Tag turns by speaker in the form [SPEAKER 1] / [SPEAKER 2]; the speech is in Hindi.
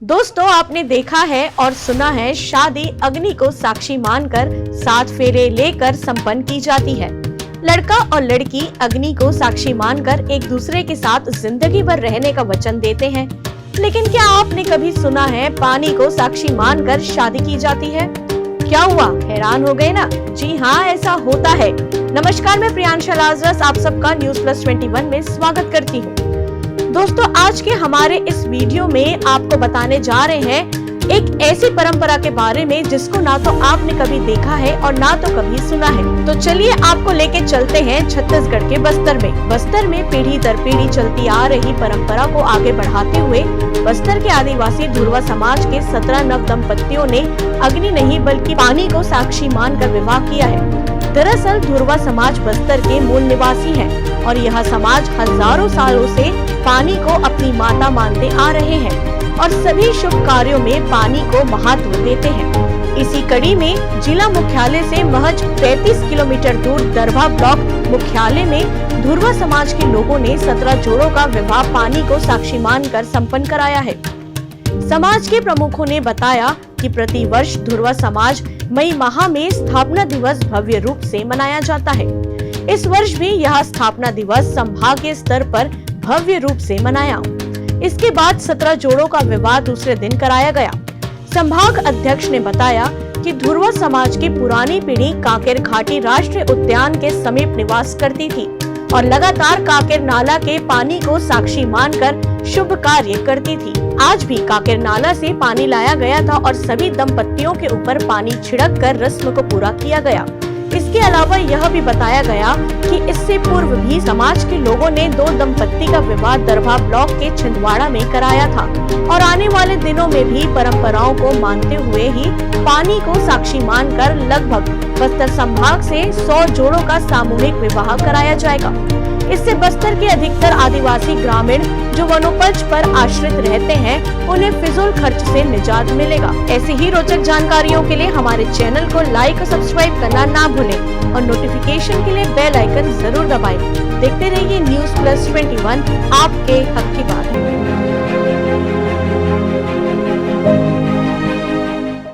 [SPEAKER 1] दोस्तों, आपने देखा है और सुना है शादी अग्नि को साक्षी मानकर 7 फेरे लेकर संपन्न की जाती है। लड़का और लड़की अग्नि को साक्षी मानकर एक दूसरे के साथ जिंदगी भर रहने का वचन देते हैं। लेकिन क्या आपने कभी सुना है पानी को साक्षी मानकर शादी की जाती है? क्या हुआ, हैरान हो गए ना? जी हाँ, ऐसा होता है। नमस्कार, मैं प्रियांशा लाजरस आप सबका न्यूज प्लस 21 में स्वागत करती हूँ। दोस्तों, आज के हमारे इस वीडियो में आपको बताने जा रहे हैं एक ऐसी परंपरा के बारे में जिसको ना तो आपने कभी देखा है और ना तो कभी सुना है। तो चलिए आपको लेके चलते हैं छत्तीसगढ़ के बस्तर में। बस्तर में पीढ़ी दर पीढ़ी चलती आ रही परंपरा को आगे बढ़ाते हुए बस्तर के आदिवासी धुरवा समाज के 17 नव दंपतियों ने अग्नि नहीं बल्कि पानी को साक्षी मानकर विवाह किया है। दरअसल धुरवा समाज बस्तर के मूल निवासी है और यह समाज हजारों सालों से पानी को अपनी माता मानते आ रहे हैं और सभी शुभ कार्यों में पानी को महत्व देते हैं। इसी कड़ी में जिला मुख्यालय से महज 35 किलोमीटर दूर दरभा ब्लॉक मुख्यालय में धुरवा समाज के लोगों ने 17 जोड़ों का विवाह पानी को साक्षी मानकर संपन्न कराया है। समाज के प्रमुखों ने बताया कि प्रति वर्ष धुरवा समाज मई माह में स्थापना दिवस भव्य रूप से मनाया जाता है। इस वर्ष भी यह स्थापना दिवस संभागीय स्तर पर भव्य रूप से मनाया। इसके बाद 17 जोड़ों का विवाह दूसरे दिन कराया गया। संभाग अध्यक्ष ने बताया कि धुरवा समाज की पुरानी पीढ़ी कांकेर घाटी राष्ट्रीय उद्यान के समीप निवास करती थी और लगातार कांकेर नाला के पानी को साक्षी मानकर शुभ कार्य करती थी। आज भी कांकेर नाला से पानी लाया गया था और सभी दंपतियों के ऊपर पानी छिड़क कर रस्म को पूरा किया गया। इसके अलावा यह भी बताया गया कि इससे पूर्व भी समाज के लोगों ने 2 दंपत्ति का विवाह दरभा ब्लॉक के छिंदवाड़ा में कराया था और आने वाले दिनों में भी परंपराओं को मानते हुए ही पानी को साक्षी मानकर लगभग बस्तर संभाग से 100 जोड़ों का सामूहिक विवाह कराया जाएगा। इससे बस्तर के अधिकतर आदिवासी ग्रामीण जो वनोपज पर आश्रित रहते हैं उन्हें फिजूल खर्च से निजात मिलेगा। ऐसी ही रोचक जानकारियों के लिए हमारे चैनल को लाइक और सब्सक्राइब करना ना भूलें और नोटिफिकेशन के लिए बेल आइकन जरूर दबाएं। देखते रहिए न्यूज प्लस 21, आपके हक की बात।